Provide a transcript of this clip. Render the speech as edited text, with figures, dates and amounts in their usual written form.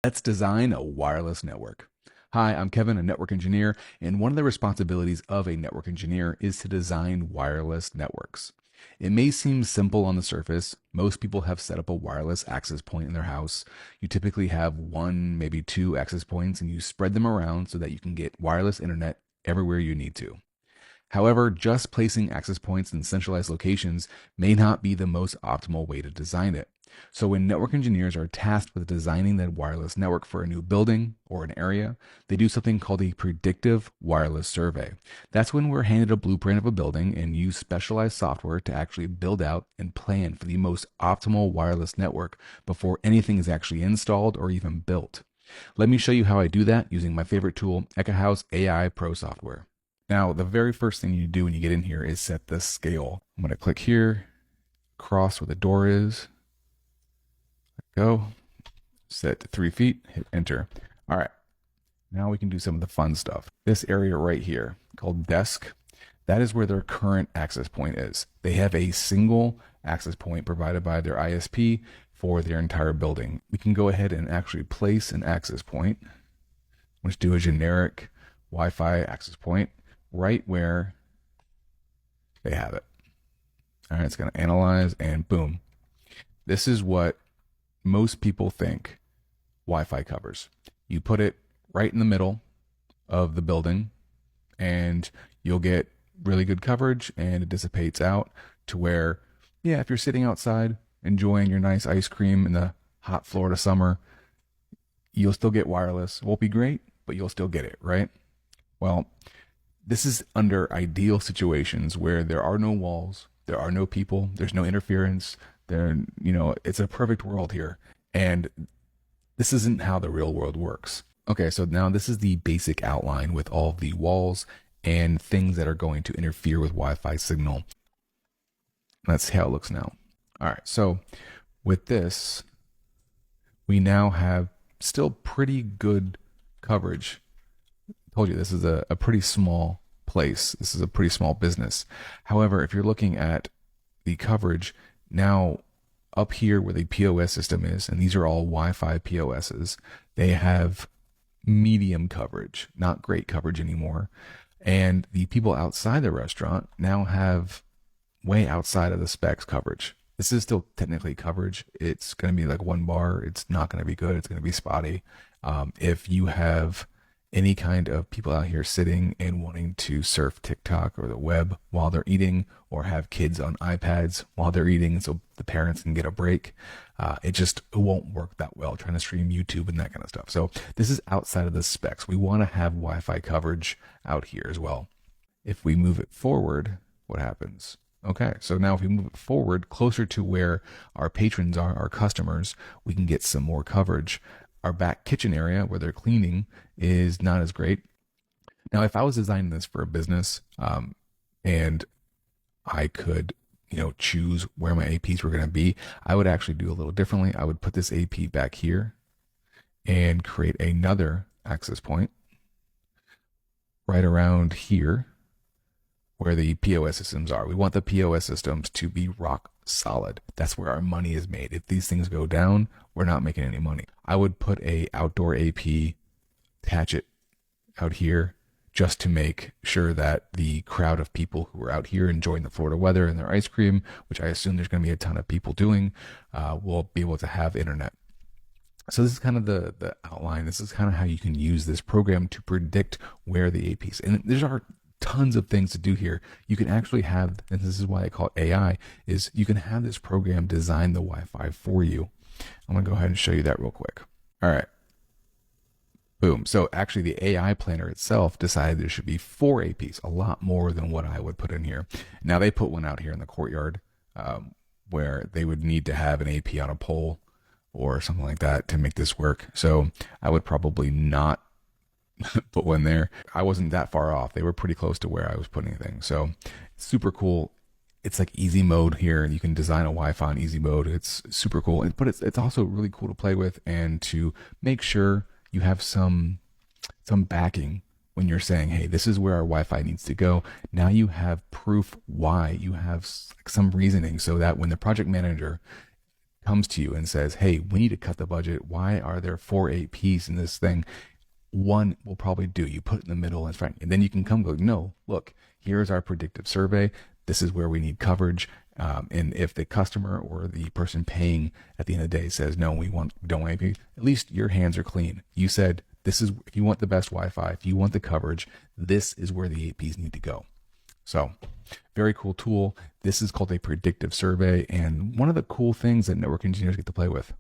Let's design a wireless network. Hi, I'm Kevin, a network engineer, and one of the responsibilities of a network engineer is to design wireless networks. It may seem simple on the surface. Most people have set up a wireless access point in their house. You typically have one, maybe two access points, and you spread them around so that you can get wireless internet everywhere you need to. However, just placing access points in centralized locations may not be the most optimal way to design it. So, when network engineers are tasked with designing that wireless network for a new building or an area, they do something called a predictive wireless survey. That's when we're handed a blueprint of a building and use specialized software to actually build out and plan for the most optimal wireless network before anything is actually installed or even built. Let me show you how I do that using my favorite tool, Ekahau's AI Pro software. Now, the very first thing you do when you get in here is set the scale. I'm going to click here, cross where the door is, go, set to 3 feet, hit enter. All right, now we can do some of the fun stuff. This area right here called desk, that is where their current access point is. They have a single access point provided by their ISP for their entire building. We can go ahead and actually place an access point. Let's do a generic Wi-Fi access point right where they have it. All right, it's going to analyze and boom. This is what most people think Wi-Fi covers. You put it right in the middle of the building and you'll get really good coverage and it dissipates out to where, yeah, if you're sitting outside enjoying your nice ice cream in the hot Florida summer, you'll still get wireless. It won't be great, but you'll still get it, right? Well, this is under ideal situations where there are no walls, there are no people, there's no interference. It's a perfect world here. And this isn't how the real world works. Okay, so now this is the basic outline with all the walls and things that are going to interfere with Wi-Fi signal. Let's see how it looks now. All right, so with this, we now have still pretty good coverage. I told you this is a pretty small place. This is a pretty small business. However, if you're looking at the coverage, now up here where the POS system is, and these are all Wi-Fi POSs, they have medium coverage, not great coverage anymore. And the people outside the restaurant now have way outside of the specs coverage. This is still technically coverage. It's going to be like 1 bar. It's not going to be good. It's going to be spotty. If you have any kind of people out here sitting and wanting to surf TikTok or the web while they're eating, or have kids on iPads while they're eating so the parents can get a break, it won't work that well trying to stream YouTube and that kind of stuff. So this is outside of the specs. We want to have Wi-Fi coverage out here as well. If we move it forward, what happens? Okay, so now if we move it forward closer to where our patrons are, our customers, we can get some more coverage. Our back kitchen area where they're cleaning is not as great. Now, if I was designing this for a business, and I could, choose where my APs were going to be, I would actually do a little differently. I would put this AP back here and create another access point right around here where the POS systems are. We want the POS systems to be rock solid. That's where our money is made. If these things go down, we're not making any money. I would put a outdoor AP, attach it out here just to make sure that the crowd of people who are out here enjoying the Florida weather and their ice cream, which I assume there's going to be a ton of people doing, will be able to have internet. So this is kind of the outline. This is kind of how you can use this program to predict where the APs, and there's tons of things to do here. You can actually have, and this is why I call it AI, is you can have this program design the Wi-Fi for you. I'm going to go ahead and show you that real quick. All right. Boom. So actually the AI planner itself decided there should be 4 APs, a lot more than what I would put in here. Now they put one out here in the courtyard where they would need to have an AP on a pole or something like that to make this work. So I would probably not put one there. I wasn't that far off. They were pretty close to where I was putting things. So super cool. It's like easy mode here, and you can design a Wi-Fi in easy mode. It's super cool. But it's also really cool to play with and to make sure you have some backing when you're saying, hey, this is where our Wi-Fi needs to go. Now you have proof why. You have some reasoning so that when the project manager comes to you and says, hey, we need to cut the budget. Why are there 4 APs in this thing? One will probably do. You put it in the middle and fine. And then you can come go, no, look, here's our predictive survey. This is where we need coverage. And if the customer or the person paying at the end of the day says, no, we don't want AP, at least your hands are clean. You said, this is, if you want the best Wi-Fi, if you want the coverage, this is where the APs need to go. So very cool tool. This is called a predictive survey, and one of the cool things that network engineers get to play with.